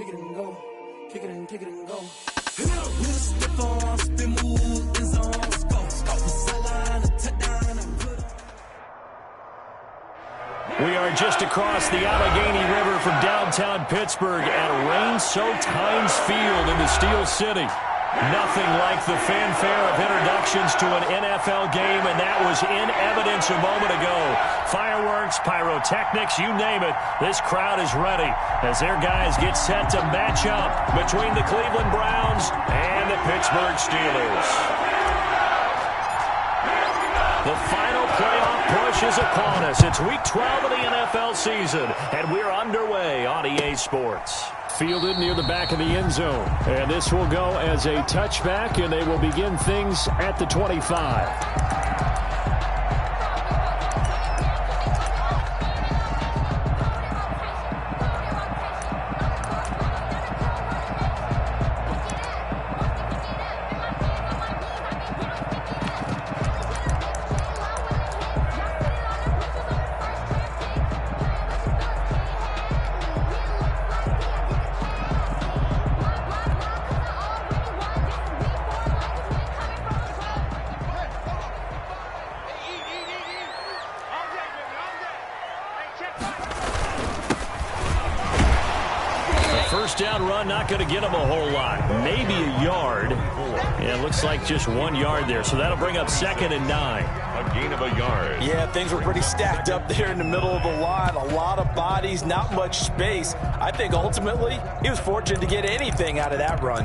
kick it and go. Kick it and go. With a stiff on, spin move, in zone, go. Sideline, a touchdown, and put. We are just across the Allegheny River from downtown Pittsburgh at rain-soaked Heinz Field in the Steel City. Nothing like the fanfare of introductions to an NFL game, and that was in evidence a moment ago. Fireworks, pyrotechnics, you name it. This crowd is ready as their guys get set to match up between the Cleveland Browns and the Pittsburgh Steelers. The final playoff push is upon us. It's Week 12 of the NFL season, and we're underway on EA Sports. Fielded near the back of the end zone. And this will go as a touchback, and they will begin things at the 25. First down run, not going to get him a whole lot. Maybe a yard. Yeah, it looks like just 1 yard there. So that'll bring up 2nd and 9. A gain of a yard. Yeah, things were pretty stacked up there in the middle of the line. A lot of bodies, not much space. I think ultimately he was fortunate to get anything out of that run.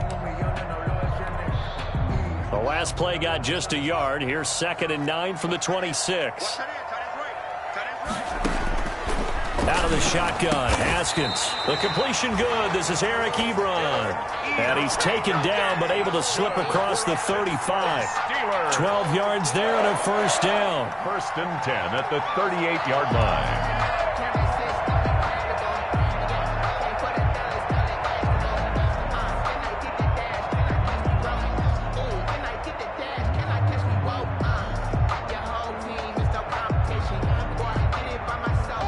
The last play got just a yard. Here's 2nd and 9 from the 26. Out of the shotgun, Haskins. The completion good. This is Eric Ebron. And he's taken down but able to slip across the 35. 12 yards there and a first down. 1st and 10 at the 38-yard line.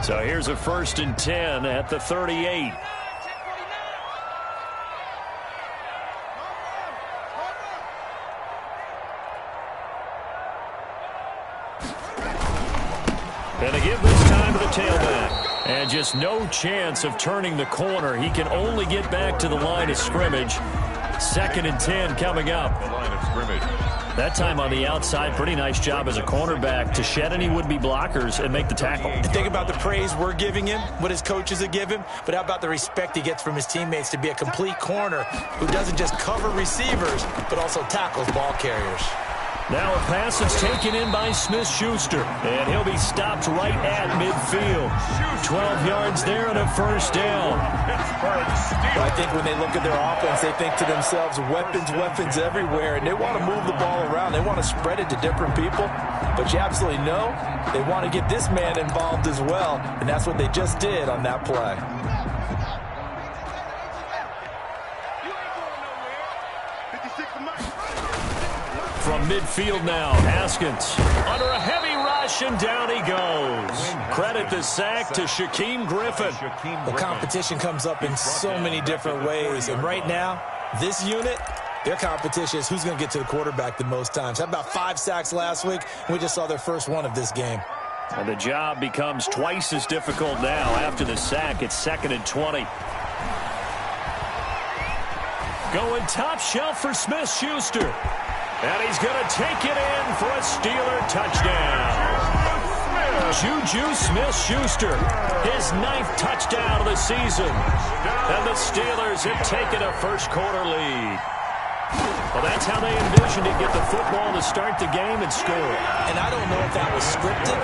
So here's a 1st and 10 at the 38. And they give this time to the tailback. And just no chance of turning the corner. He can only get back to the line of scrimmage. 2nd and 10 coming up. The line of scrimmage. That time on the outside, pretty nice job as a cornerback to shed any would-be blockers and make the tackle. Think about the praise we're giving him, what his coaches are giving, but how about the respect he gets from his teammates to be a complete corner who doesn't just cover receivers, but also tackles ball carriers. Now a pass is taken in by Smith-Schuster, and he'll be stopped right at midfield. 12 yards there and a first down. I think when they look at their offense, they think to themselves, weapons everywhere, and they want to move the ball around. They want to spread it to different people, but you absolutely know they want to get this man involved as well, and that's what they just did on that play. From midfield now, Haskins under a heavy rush, and down he goes. Credit the sack to Shaquem Griffin. The competition comes up in so many different ways, and right now, this unit, their competition is who's going to get to the quarterback the most times. How about 5 sacks last week? We just saw their first one of this game. And the job becomes twice as difficult now after the sack. It's 2nd and 20. Going top shelf for Smith-Schuster. And he's going to take it in for a Steeler touchdown. Juju Smith-Schuster, his 9th touchdown of the season. And the Steelers have taken a first-quarter lead. Well, that's how they envisioned it, get the football to start the game and score. And I don't know if that was scripted.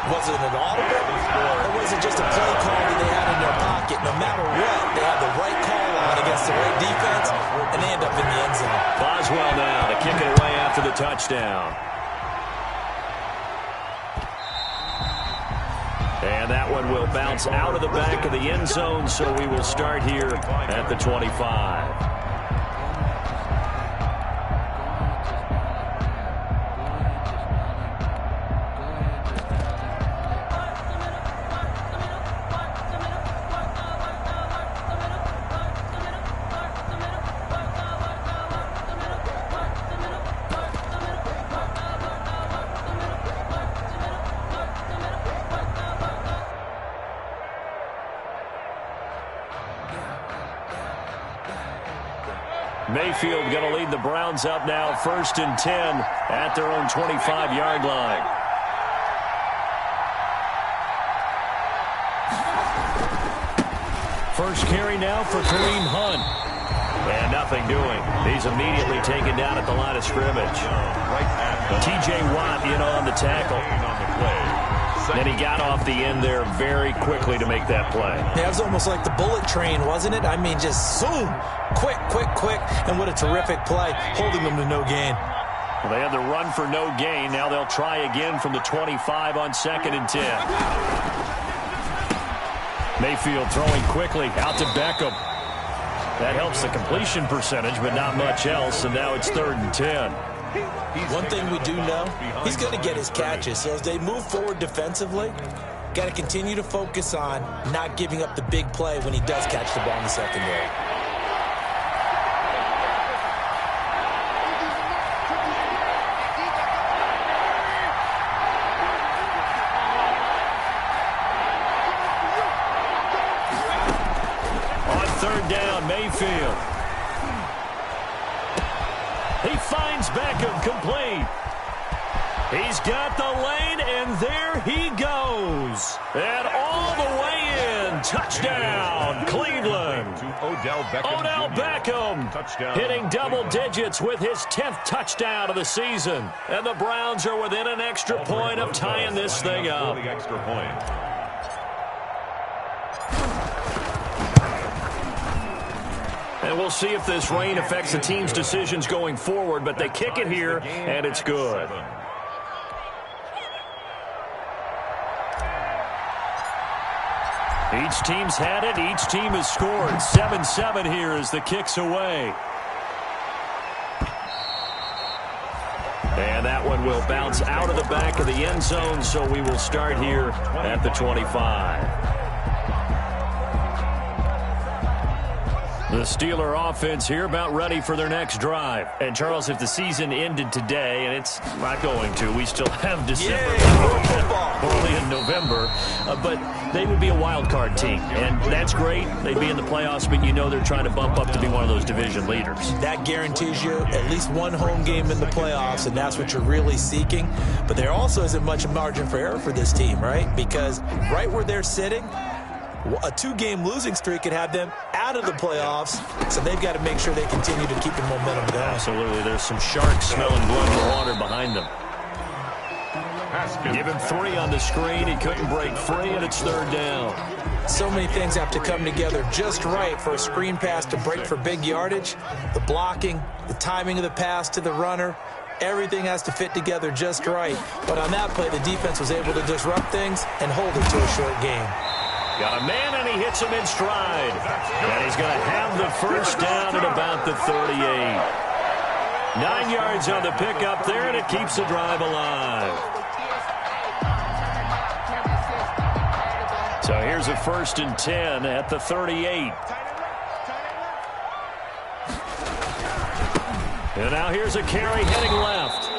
Was it an audible? Or was it just a play call that they had in their pocket? No matter what, they had the right call on against the right defense, and they end up in the end zone. Boswell now to kick it away after the touchdown. And that one will bounce out of the back of the end zone, so we will start here at the 25. Mayfield going to lead the Browns up now, 1st and 10 at their own 25-yard line. First carry now for Kareem Hunt. And nothing doing. He's immediately taken down at the line of scrimmage. T.J. Watt in on the tackle. And he got off the end there very quickly to make that play. Yeah, it was almost like the bullet train, wasn't it? I mean, just zoom. Quick, quick, quick. And what a terrific play, holding them to no gain. Well, they had the run for no gain. Now they'll try again from the 25 on 2nd and 10. Mayfield throwing quickly out to Beckham. That helps the completion percentage, but not much else, and now it's 3rd and 10. One thing we do know, he's going to get his catches. So as they move forward defensively, got to continue to focus on not giving up the big play when he does catch the ball in the secondary. On 3rd down, Mayfield. He finds Beckham complete. He's got the lane, and there he goes. And all the way in. Touchdown, Cleveland. Odell Beckham hitting double digits with his 10th touchdown of the season. And the Browns are within an extra point of tying this thing up. And we'll see if this rain affects the team's decisions going forward, but they kick it here, and it's good. Each team's had it. Each team has scored. 7-7 here as the kick's away. And that one will bounce out of the back of the end zone, so we will start here at the 25. The Steeler offense here about ready for their next drive. And, Charles, if the season ended today, and it's not going to, we still have December. Early in November. But they would be a wild card team. And that's great. They'd be in the playoffs, but you know they're trying to bump up to be one of those division leaders. That guarantees you at least one home game in the playoffs, and that's what you're really seeking. But there also isn't much margin for error for this team, right? Because right where they're sitting, a 2-game losing streak could have them out of the playoffs, so they've got to make sure they continue to keep the momentum going. Absolutely. There's some sharks smelling blood in the water behind them. Give him 3 on the screen. He couldn't break free, and it's 3rd down. So many things have to come together just right for a screen pass to break for big yardage. The blocking, the timing of the pass to the runner, everything has to fit together just right. But on that play, the defense was able to disrupt things and hold it to a short game. Got a man, and he hits him in stride. And he's going to have the first down at about the 38. 9 yards on the pickup there, and it keeps the drive alive. So here's a 1st and 10 at the 38. And now here's a carry heading left.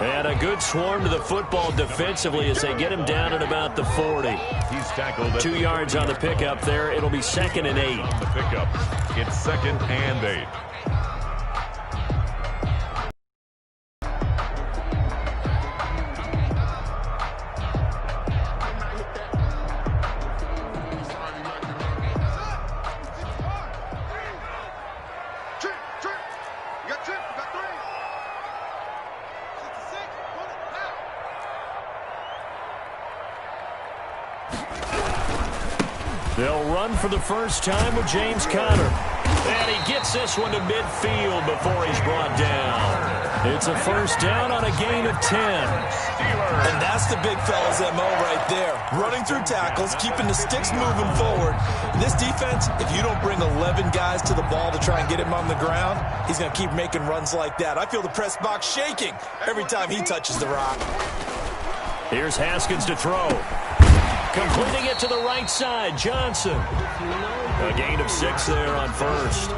And a good swarm to the football defensively as they get him down at about the 40. He's tackled 2 yards on the pickup there. It'll be 2nd and 8. On the pickup, it's 2nd and 8. They'll run for the first time with James Conner. And he gets this one to midfield before he's brought down. It's a first down on a gain of 10. And that's the big fella's MO right there. Running through tackles, keeping the sticks moving forward. This defense, if you don't bring 11 guys to the ball to try and get him on the ground, he's going to keep making runs like that. I feel the press box shaking every time he touches the rock. Here's Haskins to throw. Completing it to the right side, Johnson. A gain of 6 there on first.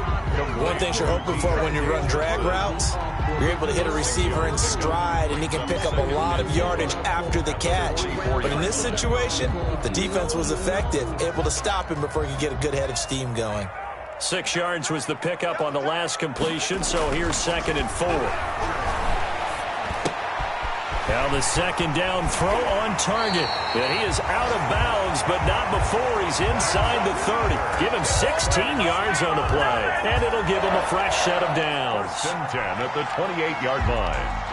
One thing you're hoping for when you run drag routes, you're able to hit a receiver in stride, and he can pick up a lot of yardage after the catch. But in this situation, the defense was effective, able to stop him before he could get a good head of steam going. 6 yards was the pickup on the last completion, so here's 2nd and 4. Now the 2nd down throw on target. And he is out of bounds, but not before he's inside the 30. Give him 16 yards on the play, and it'll give him a fresh set of downs. 1st and 10 at the 28-yard line.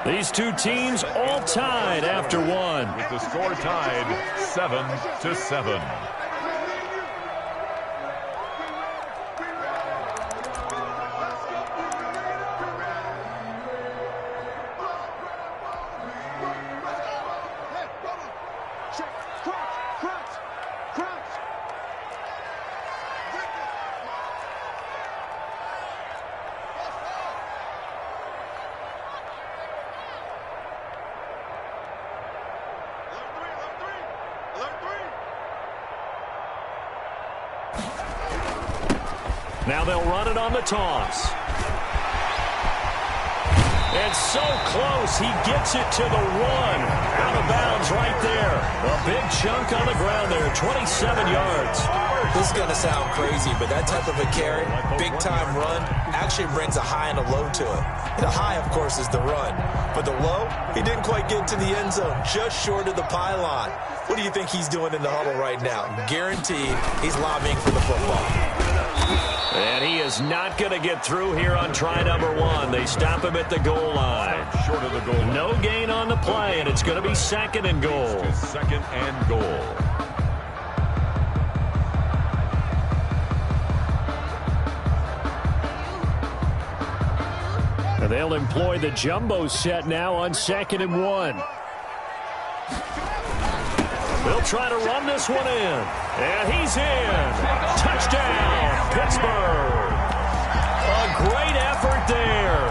These two teams all tied after one. With the score tied 7-7. Now they'll run it on the toss. It's so close, he gets it to the 1. Out of bounds right there. A big chunk on the ground there, 27 yards. This is going to sound crazy, but that type of a carry, big-time run, actually brings a high and a low to it. The high, of course, is the run. But the low, he didn't quite get to the end zone, just short of the pylon. What do you think he's doing in the huddle right now? Guaranteed he's lobbying for the football. And he is not going to get through here on try number 1. They stop him at the goal line. Short of the goal line. No gain on the play, and it's going to be 2nd and goal. 2nd and goal. And they'll employ the jumbo set now on 2nd and 1. They'll try to run this one in. And he's in. Touchdown, Pittsburgh. A great effort there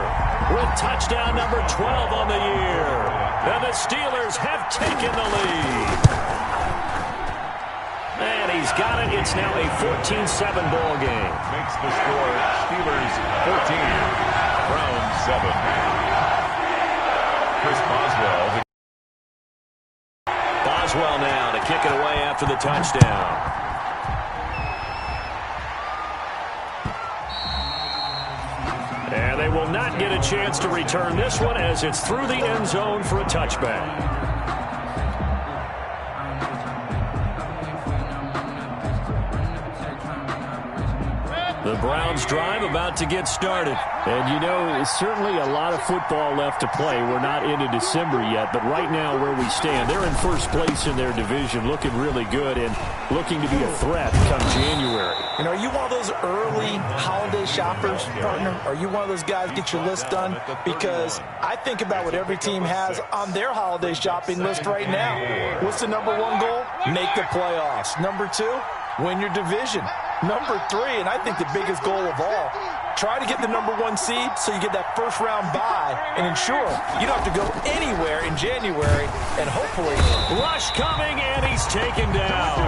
with touchdown number 12 on the year. And the Steelers have taken the lead. And he's got it. It's now a 14-7 ball game. Makes the score Steelers 14, Browns 7. Chris Boswell. Boswell now to kick it away after the touchdown. And they will not get a chance to return this one as it's through the end zone for a touchback. The Browns drive about to get started. And, you know, certainly a lot of football left to play. We're not into December yet, but right now where we stand, they're in first place in their division, looking really good and looking to be a threat come January. And are you one of those early holiday shoppers, partner? Are you one of those guys get your list done? Because I think about what every team has on their holiday shopping list right now. What's the number 1 goal? Make the playoffs. Number 2, win your division. Number 3, and I think the biggest goal of all, try to get the number 1 seed so you get that first round bye and ensure you don't have to go anywhere in January and hopefully. Rush coming, and he's taken down.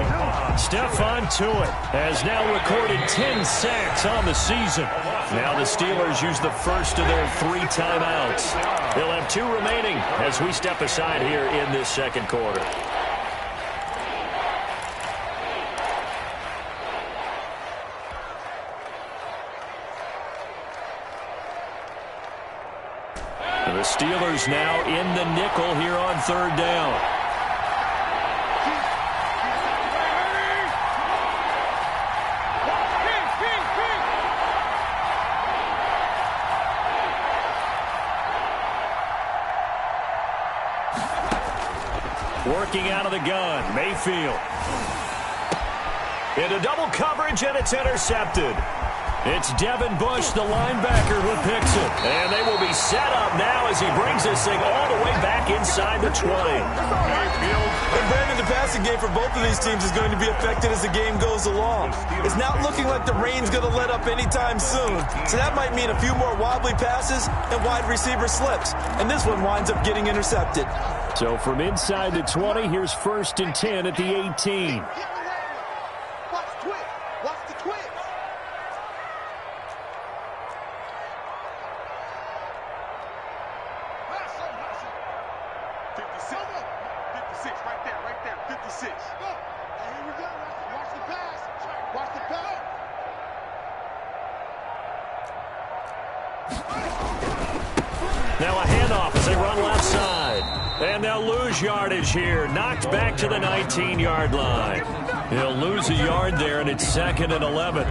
Stephon Tuitt has now recorded 10 sacks on the season. Now the Steelers use the first of their 3 timeouts. They'll have 2 remaining as we step aside here in this second quarter. The Steelers now in the nickel here on 3rd down. Working out of the gun, Mayfield. Into double coverage, and it's intercepted. It's Devin Bush, the linebacker, who picks it. And they will be set up now as he brings this thing all the way back inside the 20. And Brandon, the passing game for both of these teams is going to be affected as the game goes along. It's not looking like the rain's going to let up anytime soon. So that might mean a few more wobbly passes and wide receiver slips. And this one winds up getting intercepted. So from inside the 20, here's 1st and 10 at the 18. Now a handoff as they run left side. And they'll lose yardage here. Knocked back to the 19-yard line. He'll lose a yard there, and it's 2nd and 11.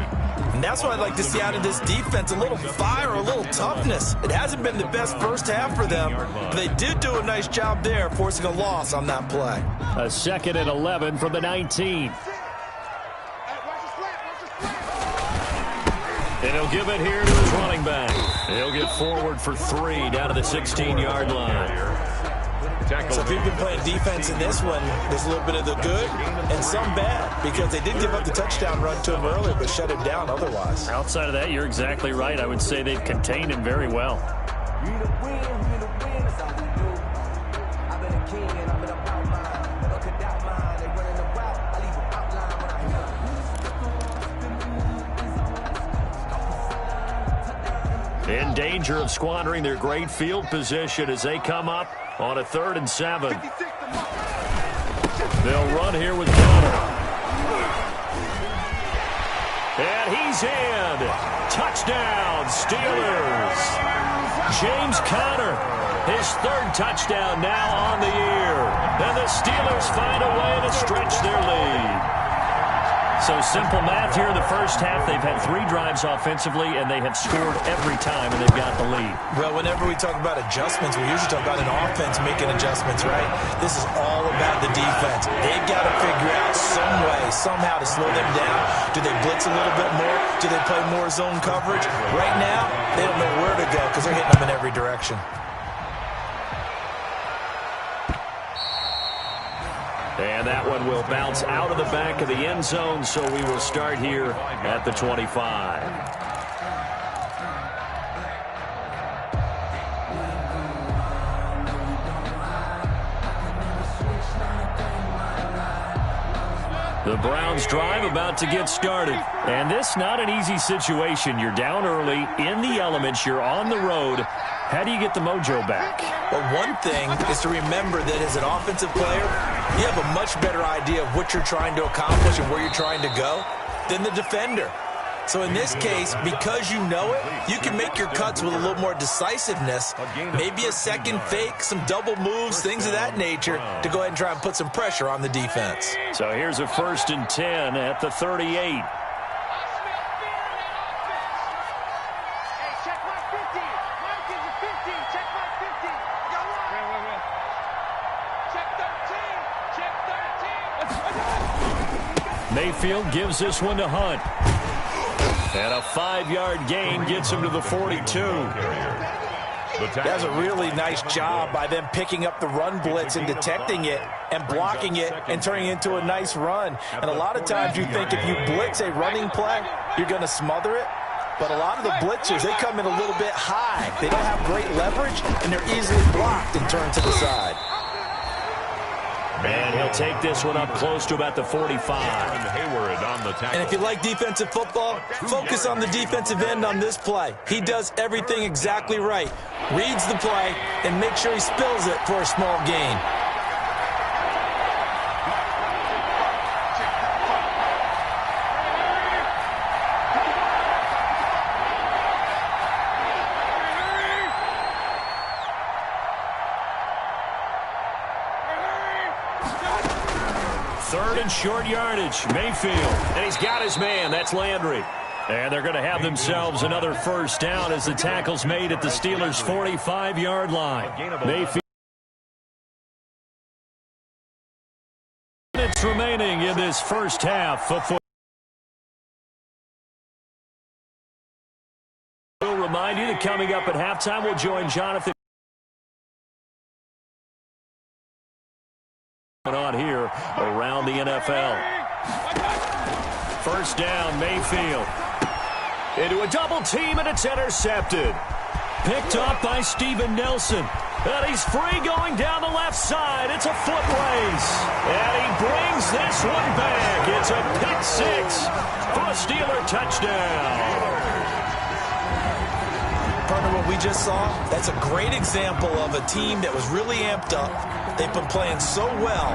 And that's what I'd like to see out of this defense, a little fire, a little toughness. It hasn't been the best first half for them, but they did do a nice job there, forcing a loss on that play. A 2nd and 11 from the 19. And he'll give it here to his running back. He'll get forward for 3 down to the 16-yard line. So if you've been playing defense in this one, there's a little bit of the good and some bad, because they did give up the touchdown run to him earlier, but shut him down otherwise. Outside of that, you're exactly right. I would say they've contained him very well. In danger of squandering their great field position as they come up on a 3rd and 7. They'll run here with Conner. And he's in. Touchdown, Steelers. James Conner, his 3rd touchdown now on the year. And the Steelers find a way to stretch their lead. So simple math here in the first half. They've had 3 drives offensively, and they have scored every time, and they've got the lead. Well, whenever we talk about adjustments, we usually talk about an offense making adjustments, right? This is all about the defense. They've got to figure out some way, somehow to slow them down. Do they blitz a little bit more? Do they play more zone coverage? Right now, they don't know where to go because they're hitting them in every direction. And that one will bounce out of the back of the end zone, so we will start here at the 25. The Browns drive about to get started. And this not an easy situation. You're down early, in the elements, you're on the road. How do you get the mojo back? Well, one thing is to remember that as an offensive player, you have a much better idea of what you're trying to accomplish and where you're trying to go than the defender. So in this case, because you know it, you can make your cuts with a little more decisiveness, maybe a second fake, some double moves, things of that nature, to go ahead and try and put some pressure on the defense. So here's a 1st and 10 at the 38. Mayfield gives this one to Hunt. And a 5-yard gain gets him to the 42. That's a really nice job by them picking up the run blitz and detecting it and blocking it and turning it into a nice run. And a lot of times you think if you blitz a running play, you're going to smother it. But a lot of the blitzers, they come in a little bit high. They don't have great leverage, and they're easily blocked and turned to the side. And he'll take this one up close to about the 45. And if you like defensive football, focus on the defensive end on this play. He does everything exactly right. Reads the play and makes sure he spills it for a small gain. Short yardage, Mayfield, and he's got his man. That's Landry. And they're going to have themselves another 1st down as the tackle's made at the Steelers' 45-yard line. Mayfield. Minutes remaining in this first half of football. We'll remind you that coming up at halftime, we'll join Jonathan on here around the NFL. 1st down, Mayfield. Into a double team, and it's intercepted. Picked up by Steven Nelson. And he's free going down the left side. It's a foot race. And he brings this one back. It's a pick 6 for a Steeler touchdown. Partner, what we just saw, that's a great example of a team that was really amped up. They've been playing so well,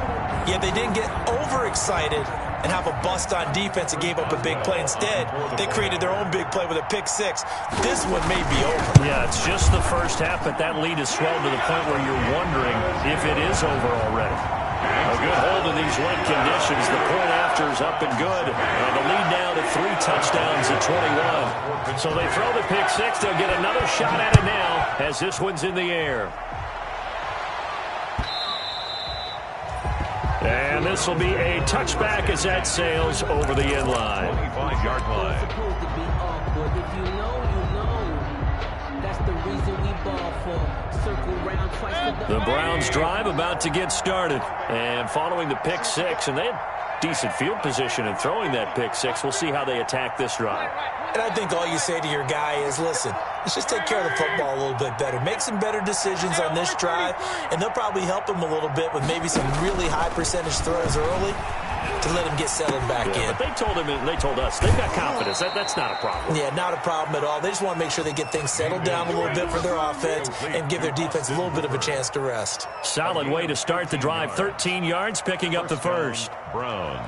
yet they didn't get overexcited and have a bust on defense and gave up a big play. Instead, they created their own big play with a pick six. This one may be over. Yeah, it's just the first half, but that lead has swelled to the point where you're wondering if it is over already. A good hold of these late conditions. The point after is up and good. And the lead now to 3 touchdowns at 21. So they throw the pick six. They'll get another shot at it now as this one's in the air. And this will be a touchback as that sails over the end line. 25-yard line. The Browns drive about to get started. And following the pick six, and they had decent field position in throwing that pick six. We'll see how they attack this drive. And I think all you say to your guy is, listen, let's just take care of the football a little bit better. Make some better decisions on this drive, and they'll probably help him a little bit with maybe some really high percentage throws early to let him get settled back in. But they told him, and they told us, they've got confidence. That's not a problem. Yeah, not a problem at all. They just want to make sure they get things settled down a little bit for their offense and give their defense a little bit of a chance to rest. Solid way to start the drive. 13 yards, picking up the first. Browns.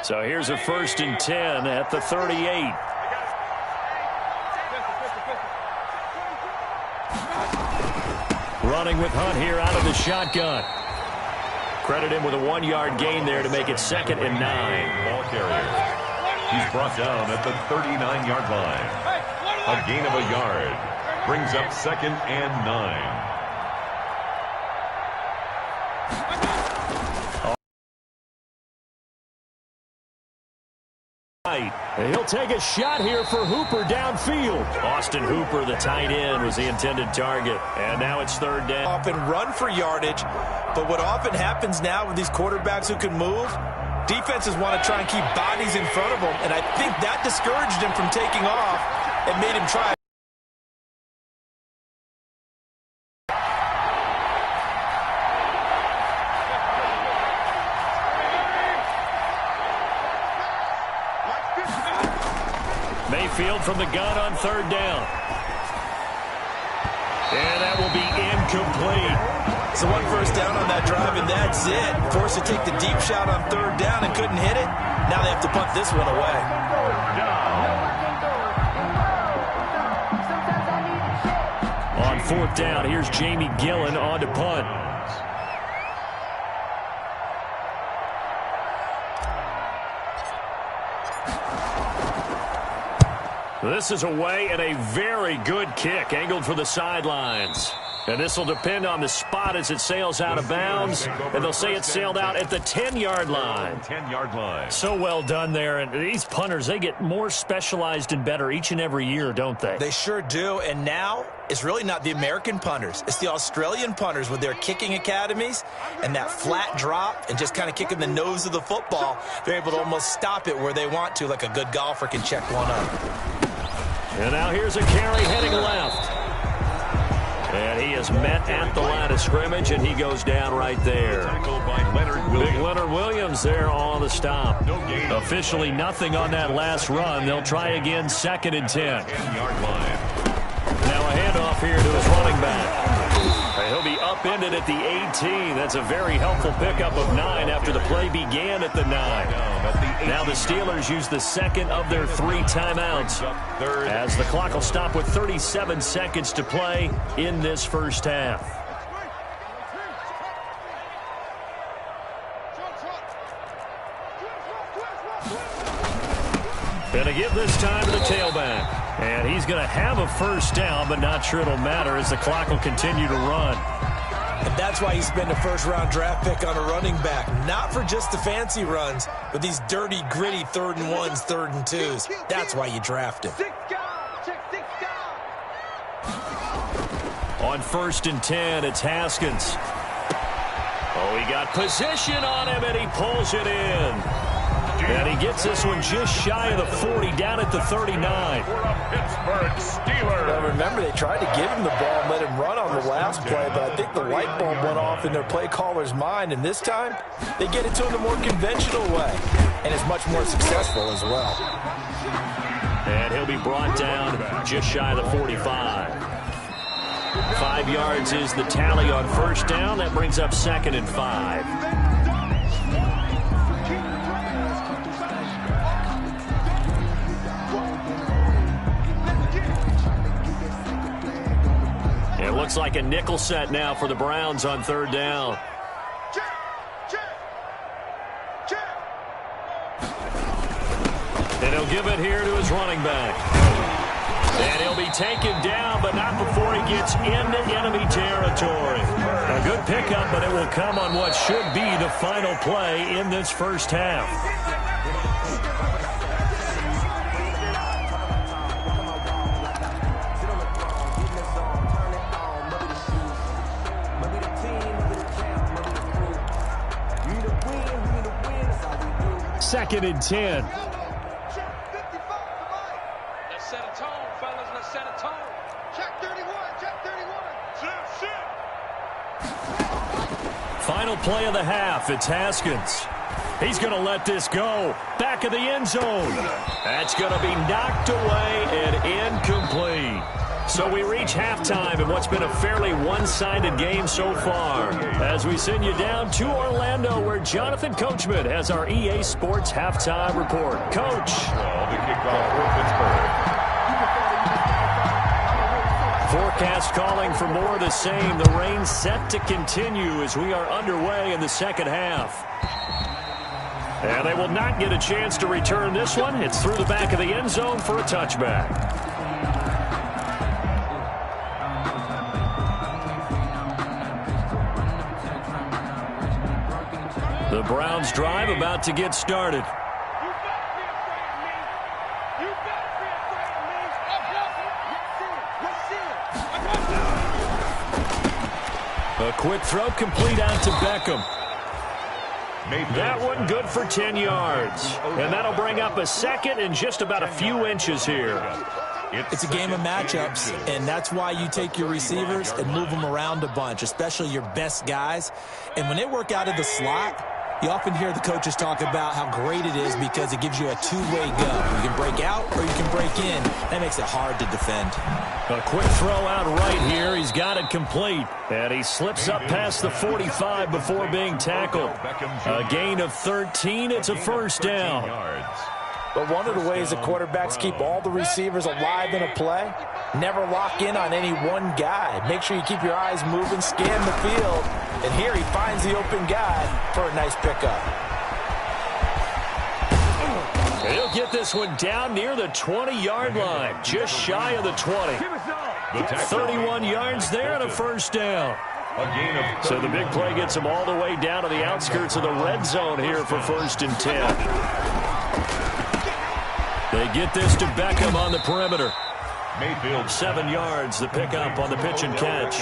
So here's a 1st and 10 at the 38. Running with Hunt here out of the shotgun. Credit him with a 1-yard gain there to make it 2nd and 9. Ball carrier. He's brought down at the 39-yard line. A gain of a yard. Brings up 2nd and 9. He'll take a shot here for Hooper downfield. Austin Hooper, the tight end, was the intended target. And now it's 3rd down. Often run for yardage, but what often happens now with these quarterbacks who can move, defenses want to try and keep bodies in front of them, and I think that discouraged him from taking off and made him try. Mayfield from the gun on 3rd down. And that will be incomplete. So 1 first down on that drive, and that's it. Forced to take the deep shot on 3rd down and couldn't hit it. Now they have to punt this one away. On 4th down, here's Jamie Gillen on to punt. This is away and a very good kick angled for the sidelines. And this will depend on the spot as it sails out of bounds. And they'll say it sailed out at the 10-yard line. 10-yard line. So well done there. And these punters, they get more specialized and better each and every year, don't they? They sure do. And now it's really not the American punters. It's the Australian punters with their kicking academies and that flat drop and just kind of kicking the nose of the football. They're able to almost stop it where they want to, like a good golfer can check one up. And now here's a carry heading left. And he is met at the line of scrimmage, and he goes down right there. Tackled by Leonard Williams. Big Leonard Williams there on the stop. Officially nothing on that last run. They'll try again, 2nd and 10. 10-yard line. Now a handoff here to his running back. He'll be upended at the 18. That's a very helpful pickup of 9 after the play began at the 9. Now the Steelers use the 2nd of their 3 timeouts as the clock will stop with 37 seconds to play in this first half. And to give this time to the tailback. And he's going to have a first down, but not sure it'll matter as the clock will continue to run. And that's why you spend a first-round draft pick on a running back. Not for just the fancy runs, but these dirty, gritty 3rd and 1s, 3rd and 2s. That's why you draft him. On 1st and 10, it's Haskins. Oh, he got position on him, and he pulls it in. And he gets this one just shy of the 40, down at the 39. For a Pittsburgh Steelers. Now remember, they tried to give him the ball and let him run on the last play, but I think the light bulb went off in their play caller's mind, and this time they get it to him the more conventional way, and it's much more successful as well. And he'll be brought down just shy of the 45. 5 yards is the tally on first down. That brings up 2nd and 5. It looks like a nickel set now for the Browns on 3rd down. And he'll give it here to his running back. And he'll be taken down, but not before he gets into enemy territory. A good pickup, but it will come on what should be the final play in this first half. Second and 10. Let's set a tone, fellas. Let's set a tone. Check 31. Check 31. Final play of the half. It's Haskins. He's going to let this go. Back of the end zone. That's going to be knocked away and incomplete. So we reach halftime in what's been a fairly one-sided game so far. As we send you down to Orlando, where Jonathan Coachman has our EA Sports halftime report. Coach. The kickoff for Pittsburgh. Forecast calling for more of the same. The rain set to continue as we are underway in the second half. And they will not get a chance to return this one. It's through the back of the end zone for a touchback. The Browns drive about to get started. A quick throw complete out to Beckham. That one good for 10 yards. And that'll bring up a second and just about a few inches here. It's a game of matchups, and that's why you take your receivers and move them around a bunch, especially your best guys. And when they work out of the slot, you often hear the coaches talk about how great it is because it gives you a two-way go. You can break out or you can break in. That makes it hard to defend. A quick throw out right here. He's got it complete. And he slips up past the 45 before being tackled. A gain of 13. It's a first down. But one of the ways that quarterbacks keep all the receivers alive in a play, never lock in on any one guy. Make sure you keep your eyes moving, scan the field. And here he finds the open guy for a nice pickup. He'll get this one down near the 20-yard line, just shy of the 20. 31 yards there and a first down. So the big play gets him all the way down to the outskirts of the red zone here for 1st and 10. They get this to Beckham on the perimeter. Mayfield 7 yards, the pickup on the pitch and catch.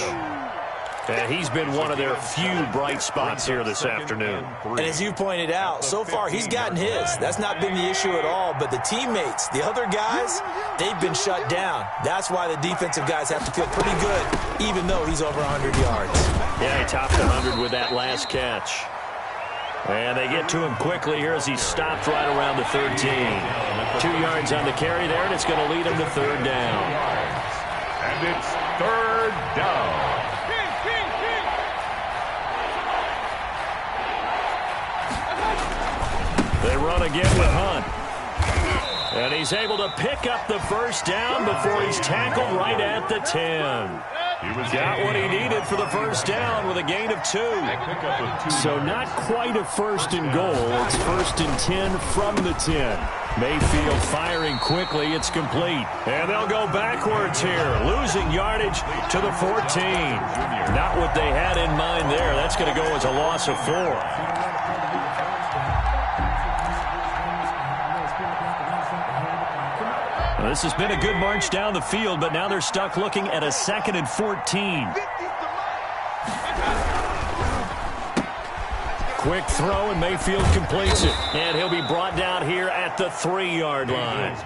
And he's been one of their few bright spots here this afternoon. And as you pointed out, so far he's gotten his. That's not been the issue at all. But the teammates, the other guys, they've been shut down. That's why the defensive guys have to feel pretty good, even though he's over 100 yards. Yeah, he topped 100 with that last catch. And they get to him quickly here as he stopped right around the 13. 2 yards on the carry there, and it's going to lead him to 3rd down. And it's 3rd down. They run again with Hunt. And he's able to pick up the first down before he's tackled right at the 10. Got what he needed for the first down with a gain of 2. So not quite a 1st and goal. It's 1st and 10 from the 10. Mayfield firing quickly. It's complete. And they'll go backwards here, losing yardage to the 14. Not what they had in mind there. That's going to go as a loss of 4. Well, this has been a good march down the field, but now they're stuck looking at a 2nd and 14. Quick throw, and Mayfield completes it. And he'll be brought down here at the 3-yard line.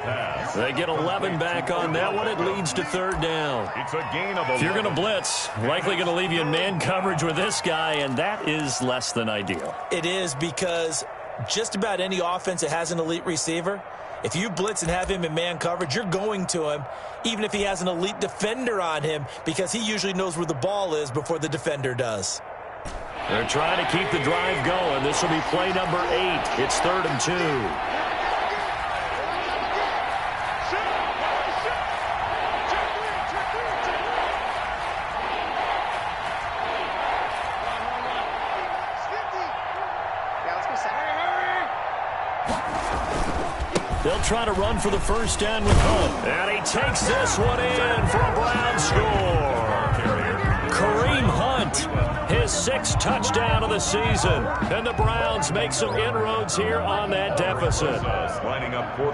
They get 11 back on that one. It leads to third down. It's a gain of 11. If you're going to blitz, likely going to leave you in man coverage with this guy, and that is less than ideal. It is, because just about any offense that has an elite receiver, if you blitz and have him in man coverage, you're going to him, even if he has an elite defender on him, because he usually knows where the ball is before the defender does. They're trying to keep the drive going. This will be play number 8. It's 3rd and 2. They'll try to run for the first down with Hunt. And he takes this one in for a Brown score. Kareem Hunt, his 6th touchdown of the season. And the Browns make some inroads here on that deficit.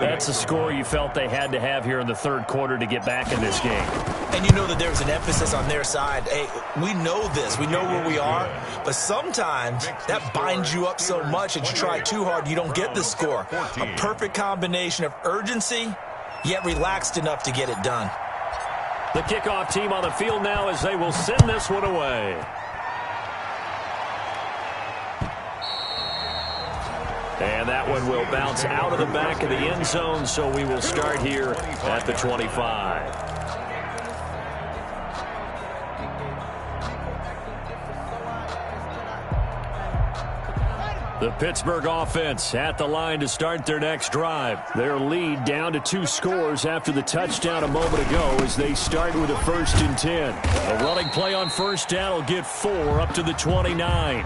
That's a score you felt they had to have here in the 3rd quarter to get back in this game. And you know that there's an emphasis on their side. Hey, we know this. We know where we are. But sometimes that binds you up so much that you try too hard, you don't get the score. A perfect combination of urgency, yet relaxed enough to get it done. The kickoff team on the field now as they will send this one away. And that one will bounce out of the back of the end zone, so we will start here at the 25. The Pittsburgh offense at the line to start their next drive. Their lead down to 2 scores after the touchdown a moment ago as they start with a 1st and 10. A running play on first down will get 4 up to the 29.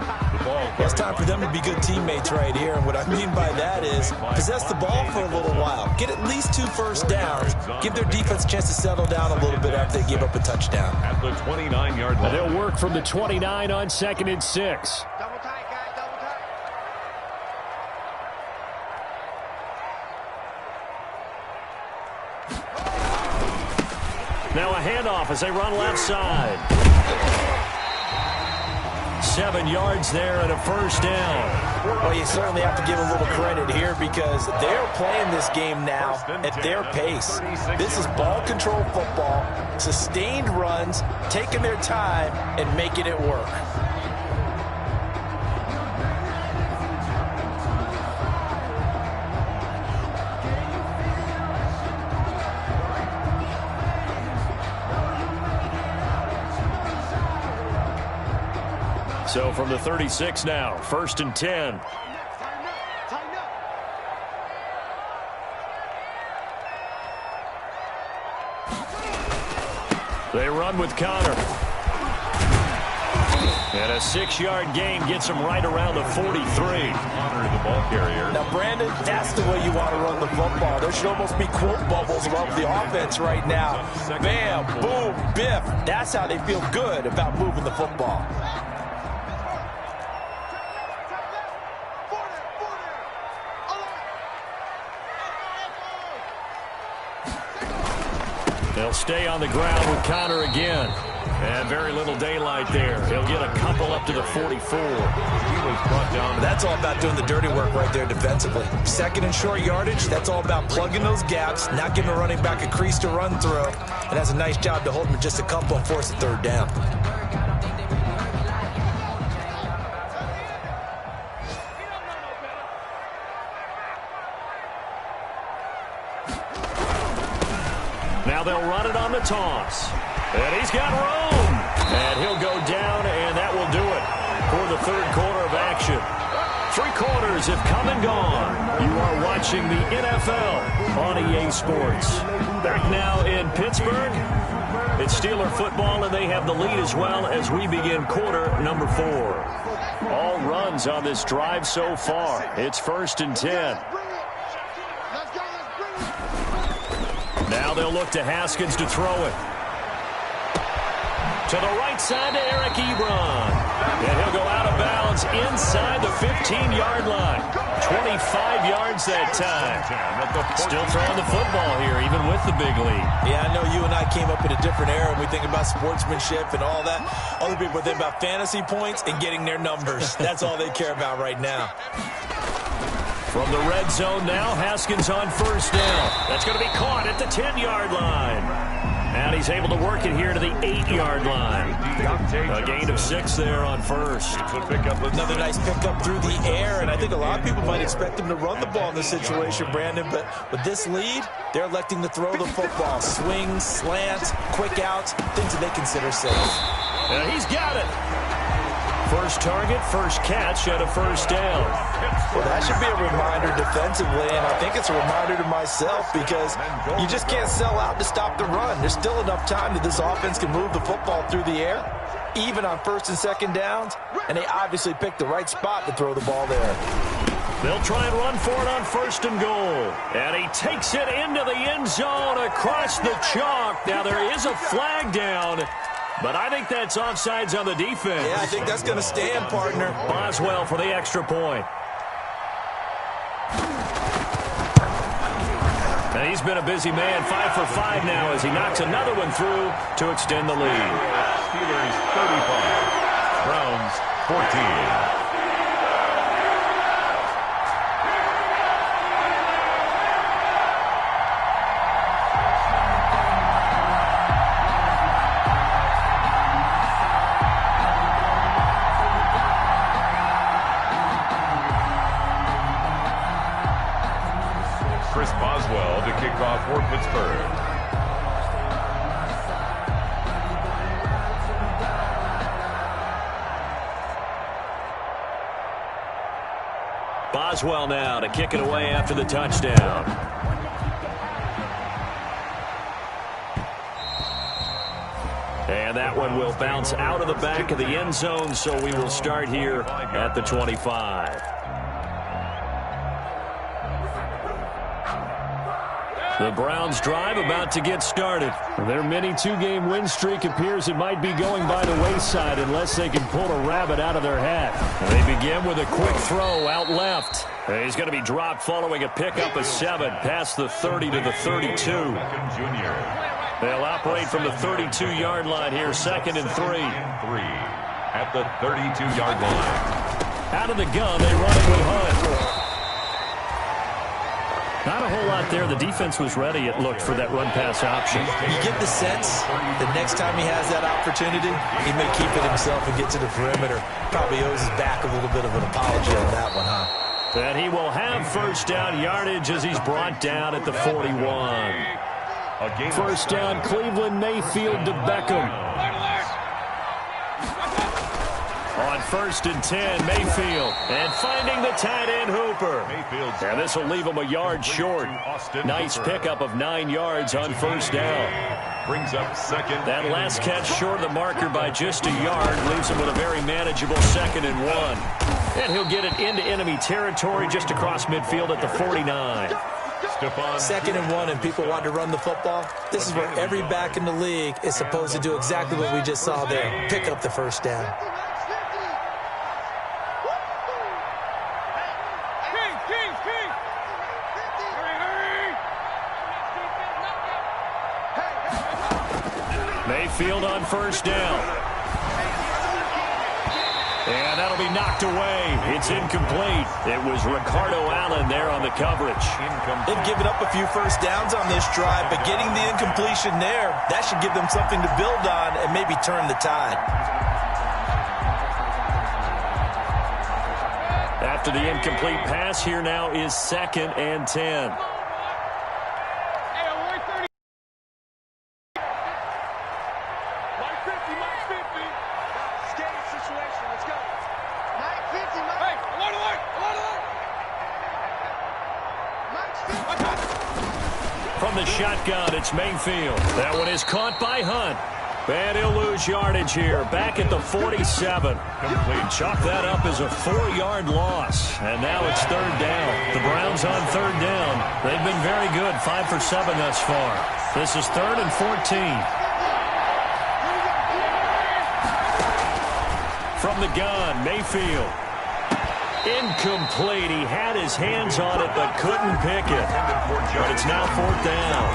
It's time for them to be good teammates right here. And what I mean by that is possess the ball for a little while. Get at least 2 first downs. Give their defense a chance to settle down a little bit after they give up a touchdown. At the 29-yard line. They'll work from the 29 on 2nd and 6. Double tight, guys, double tight. Now a handoff as they run left side. 7 yards there and a first down. Well, you certainly have to give a little credit here because they're playing this game now at their pace. This is ball control football, sustained runs, taking their time, and making it work. So from the 36 now, 1st and 10. They run with Connor. And a 6-yard gain gets him right around the 43. Connor, the ball carrier. Now, Brandon, that's the way you want to run the football. There should almost be quote bubbles above the offense right now. Bam, boom, biff. That's how they feel good about moving the football. They'll stay on the ground with Connor again. And very little daylight there. He'll get a couple up to the 44. He was brought down. That's all about doing the dirty work right there defensively. 2nd and short yardage, that's all about plugging those gaps, not giving a running back a crease to run through, and has a nice job to hold him just a couple and force a 3rd down. Now they'll run it on the toss. And he's got room. And he'll go down, and that will do it for the 3rd quarter of action. 3 quarters have come and gone. You are watching the NFL on EA Sports. Back now in Pittsburgh. It's Steeler football, and they have the lead as well as we begin quarter number 4. All runs on this drive so far. It's 1st and 10. Now they'll look to Haskins to throw it. To the right side to Eric Ebron. And he'll go out of bounds inside the 15-yard line. 25 yards that time. Still throwing the football here, even with with the big lead. Yeah, I know you and I came up in a different era, and we think about sportsmanship and all that. Other people think about fantasy points and getting their numbers. That's all they care about right now. From the red zone now, Haskins on first down. That's going to be caught at the 10-yard line. And he's able to work it here to the 8-yard line. A gain of 6 there on first. Another nice pickup through the air, and I think a lot of people might expect him to run the ball in this situation, Brandon, but with this lead, they're electing to throw the football. Swing, slant, quick outs, things that they consider safe. And he's got it. First target, first catch, and a first down. Well, that should be a reminder defensively, and I think it's a reminder to myself because you just can't sell out to stop the run. There's still enough time that this offense can move the football through the air, even on first and second downs, and they obviously picked the right spot to throw the ball there. They'll try and run for it on first and goal. And he takes it into the end zone across the chalk. Now, there is a flag down, but I think that's offsides on the defense. Yeah, I think that's going to stand, partner. Boswell for the extra point. And he's been a busy man, 5 for 5 now as he knocks another one through to extend the lead. Steelers 35, Browns 14. Boswell to kick off for Pittsburgh. Boswell now to kick it away after the touchdown. And that one will bounce out of the back of the end zone, so we will start here at the 25. The Browns drive about to get started. Their mini two-game win streak appears it might be going by the wayside unless they can pull a rabbit out of their hat. They begin with a quick throw out left. He's going to be dropped following a pickup of 7 past the 30 to the 32. They'll operate from the 32-yard line here, 2nd and 3. At the 32-yard line. Out of the gun, they run it with Hunt. Not a whole lot there. The defense was ready, it looked, for that run-pass option. You get the sense that next time he has that opportunity, he may keep it himself and get to the perimeter. Probably owes his back a little bit of an apology on that one, huh? And he will have first down yardage as he's brought down at the 41. First down, Cleveland, Mayfield to Beckham. On 1st and 10, Mayfield. And finding the tight end, Hooper. And this will leave him a yard short. Nice pickup of 9 yards on first down. Brings up 2nd. That last catch short of the marker by just a yard leaves him with a very manageable 2nd and 1. And he'll get it into enemy territory just across midfield at the 49. 2nd and 1, and people want to run the football. This is where every back in the league is supposed to do exactly what we just saw there. Pick up the first down. Mayfield on first down. And that'll be knocked away. It's incomplete. It was Ricardo Allen there on the coverage. They've given up a few first downs on this drive, but getting the incompletion there, that should give them something to build on and maybe turn the tide. After the incomplete pass, here now is 2nd and 10. From the shotgun, it's Mayfield. That one is caught by Hunt. And he'll lose yardage here. Back at the 47. Chalk that up as a 4-yard loss. And now it's 3rd down. The Browns on 3rd down. They've been very good. 5 for 7 thus far. This is 3rd and 14. From the gun, Mayfield. Incomplete. He had his hands on it but couldn't pick it. But it's now 4th down.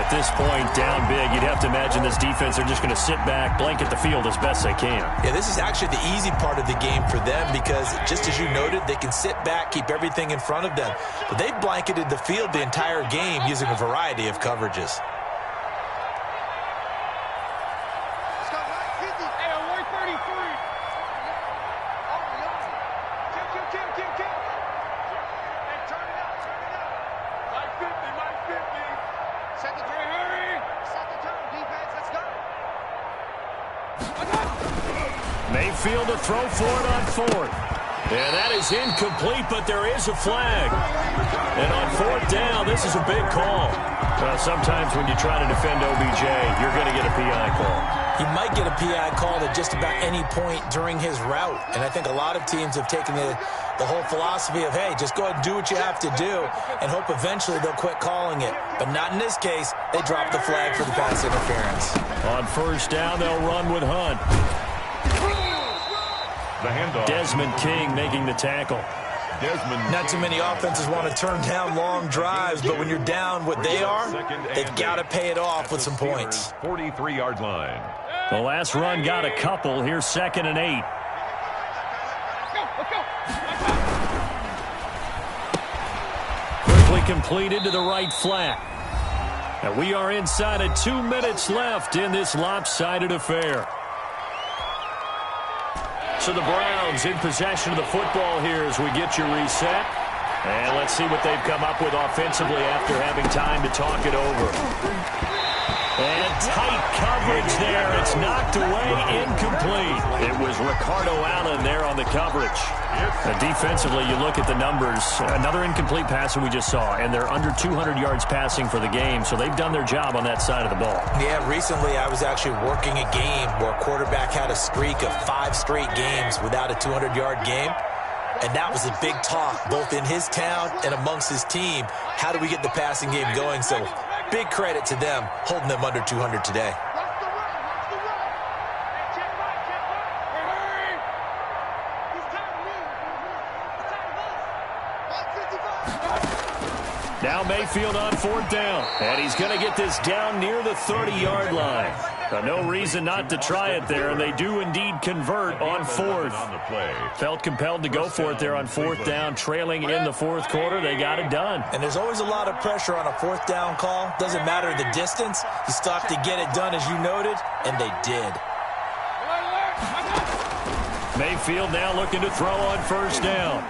At this point, down big, you'd have to imagine this defense are just going to sit back, blanket the field as best they can. Yeah, this is actually the easy part of the game for them because, just as you noted, they can sit back, keep everything in front of them. But they've blanketed the field the entire game using a variety of coverages. Mayfield to throw for it on fourth. And that is incomplete, but there is a flag. And on fourth down, this is a big call. Well, sometimes when you try to defend OBJ, you're going to get a PI call. He might get a PI call at just about any point during his route. And I think a lot of teams have taken the whole philosophy of, hey, just go ahead and do what you have to do and hope eventually they'll quit calling it. But not in this case. They dropped the flag for the pass interference. On first down, they'll run with Hunt. The handoff. Desmond King making the tackle. Not too many offenses want to turn down long drives, but when you're down what they are, they've got to pay it off with some points. 43-yard line. The last run got a couple. Here's 2nd and 8. Quickly completed to the right flat. And we are inside of 2 minutes left in this lopsided affair. So the Browns in possession of the football here as we get your reset. And let's see what they've come up with offensively after having time to talk it over. And tight coverage there. It's knocked away, incomplete. It was Ricardo Allen there on the coverage. And defensively, you look at the numbers. Another incomplete passer we just saw, and they're under 200 yards passing for the game, so they've done their job on that side of the ball. Yeah, recently I was actually working a game where a quarterback had a streak of 5 straight games without a 200-yard game. And that was a big talk, both in his town and amongst his team. How do we get the passing game going? So big credit to them, holding them under 200 today. Now Mayfield on fourth down. And he's going to get this down near the 30-yard line. No reason not to try it there, and they do indeed convert on fourth. Felt compelled to go for it there on fourth down, trailing in the fourth quarter. They got it done. And there's always a lot of pressure on a fourth down call. Doesn't matter the distance. You still have to get it done, as you noted, and they did. Mayfield now looking to throw on first down.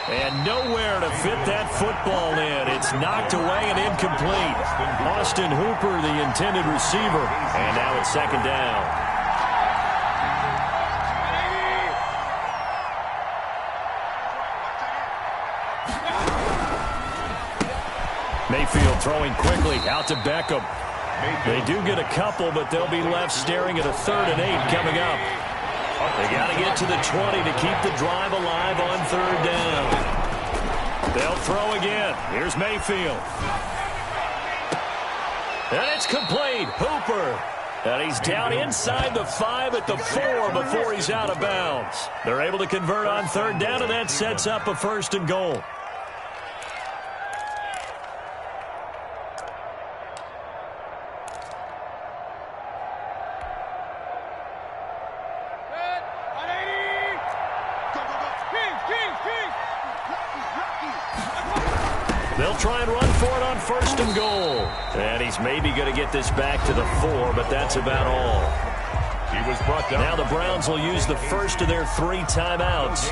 And nowhere to fit that football in. It's knocked away and incomplete. Austin Hooper, the intended receiver. And now it's 2nd down. Mayfield throwing quickly out to Beckham. They do get a couple, but they'll be left staring at a 3rd and 8 coming up. They got to get to the 20 to keep the drive alive on 3rd down. They'll throw again. Here's Mayfield. And it's complete. Hooper. And he's down inside the 5 at the 4 before he's out of bounds. They're able to convert on 3rd down, and that sets up a 1st and goal. They'll try and run for it on 1st and goal. And he's maybe going to get this back to the 4, but that's about all. He was brought down. Now the Browns will use the first of their 3 timeouts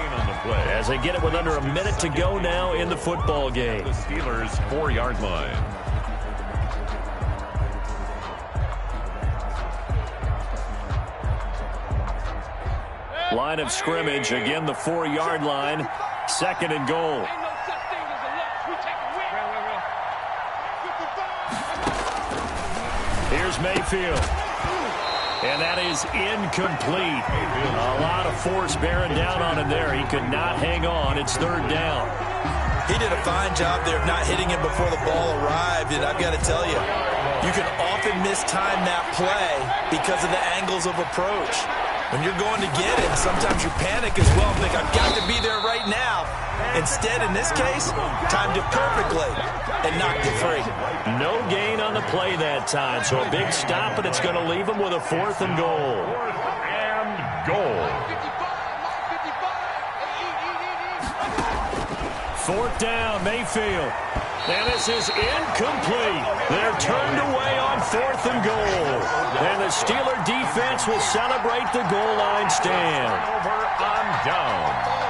as they get it with under a minute to go now in the football game. The Steelers' 4-yard line. Line of scrimmage, again the 4-yard line, 2nd and goal. Here's Mayfield. And that is incomplete. A lot of force bearing down on him there. He could not hang on. It's 3rd down. He did a fine job there of not hitting him before the ball arrived. And I've got to tell you, you can often mistime that play because of the angles of approach. When you're going to get it, sometimes you panic as well and think, I've got to be there right now. Instead, in this case, timed it perfectly and knocked it free. No gain on the play that time, so a big stop, and it's going to leave them with a 4th and goal. 4th and goal. 4th down, Mayfield. And this is incomplete. They're turned away on 4th and goal. And the Steeler defense will celebrate the goal line stand. Over on down.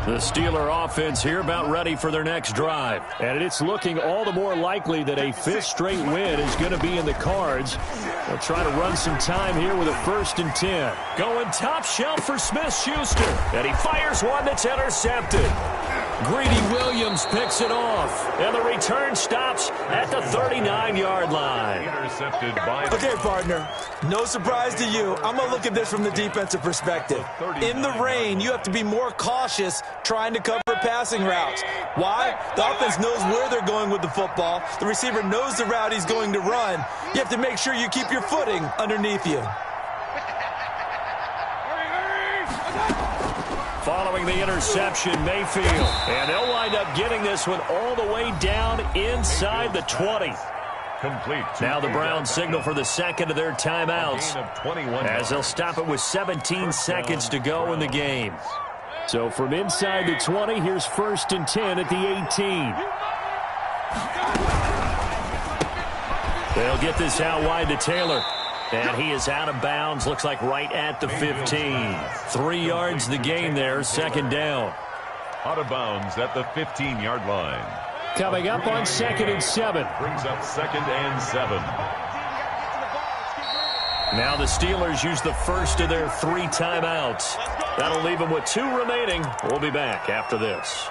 The Steeler offense here about ready for their next drive. And it's looking all the more likely that a 5th straight win is going to be in the cards. They'll try to run some time here with a 1st and 10. Going top shelf for Smith-Schuster. And he fires one that's intercepted. Greedy Williams picks it off. And the return stops at the 39-yard line. Intercepted by... Okay, partner, no surprise to you. I'm going to look at this from the defensive perspective. In the rain, you have to be more cautious trying to cover passing routes. Why? The offense knows where they're going with the football. The receiver knows the route he's going to run. You have to make sure you keep your footing underneath you. Following the interception, Mayfield. And they'll wind up getting this one all the way down inside the 20. Complete. Now the Browns signal for the second of their timeouts, as they'll stop it with 17 seconds to go in the game. So from inside the 20, here's 1st and 10 at the 18. They'll get this out wide to Taylor. And he is out of bounds, looks like right at the 15. 3 yards the gain there, 2nd down. Out of bounds at the 15-yard line. Coming up on 2nd and 7. Brings up 2nd and 7. Now the Steelers use the 1st of their 3 timeouts. That'll leave them with 2 remaining. We'll be back after this.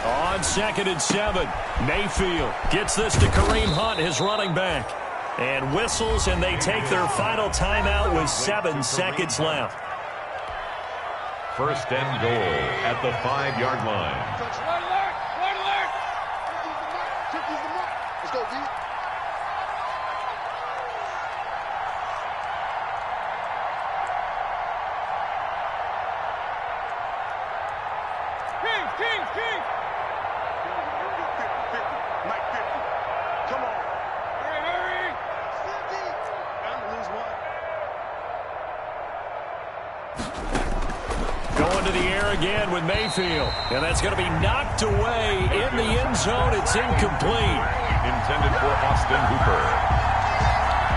On 2nd and 7, Mayfield gets this to Kareem Hunt, his running back, and whistles, and they take their final timeout with 7 seconds left. 1st and goal at the 5-yard line. Let's go, D. King. Mike 50. Come on. Hurry. 50. I'm going to lose one. Going to the air again with Mayfield. And that's going to be knocked away in the end zone. It's incomplete. Intended for Austin Hooper.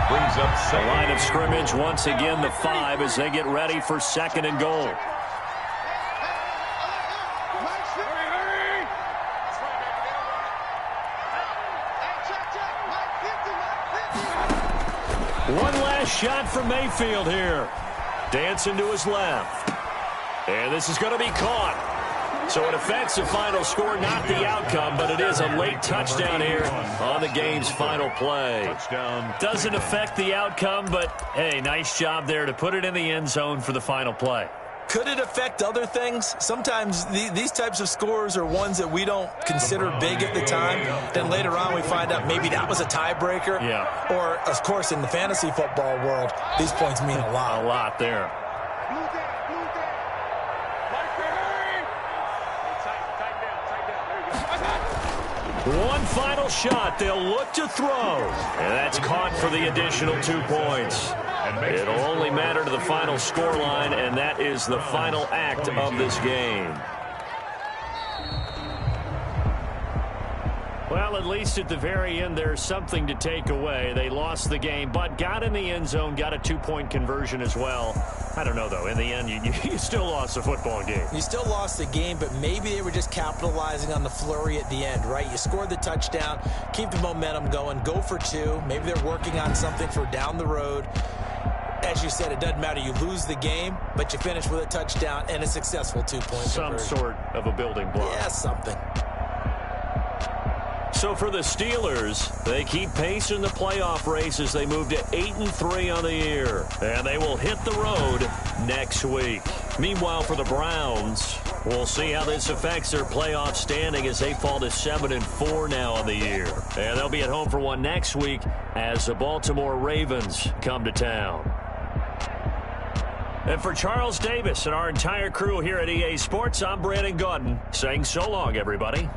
Brings up The line of scrimmage once again the 5 as they get ready for 2nd and goal. One last shot from Mayfield here. Dancing to his left. And this is going to be caught. So it affects the final score, not the outcome, but it is a late touchdown here on the game's final play. touchdown. Doesn't affect the outcome, but, hey, nice job there to put it in the end zone for the final play. Could it affect other things? Sometimes these types of scores are ones that we don't consider big at the time. Then later on we find out maybe that was a tiebreaker. Yeah. Or, of course, in the fantasy football world, these points mean a lot. A lot there. One final shot. They'll look to throw. And that's caught for the additional 2 points. It'll only matter to the final scoreline, and that is the final act of this game. Well, at least at the very end, there's something to take away. They lost the game, but got in the end zone, got a 2-point conversion as well. I don't know, though. In the end, you still lost the football game. You still lost the game, but maybe they were just capitalizing on the flurry at the end, right? You scored the touchdown, keep the momentum going, go for 2. Maybe they're working on something for down the road. As you said, it doesn't matter. You lose the game, but you finish with a touchdown and a successful 2-point Some conversion. sort of a building block. Yeah, something. So for the Steelers, they keep pace in the playoff race as they move to 8-3 on the year. And they will hit the road next week. Meanwhile, for the Browns, we'll see how this affects their playoff standing as they fall to 7-4 now on the year. And they'll be at home for one next week as the Baltimore Ravens come to town. And for Charles Davis and our entire crew here at EA Sports, I'm Brandon Gaudin saying so long, everybody.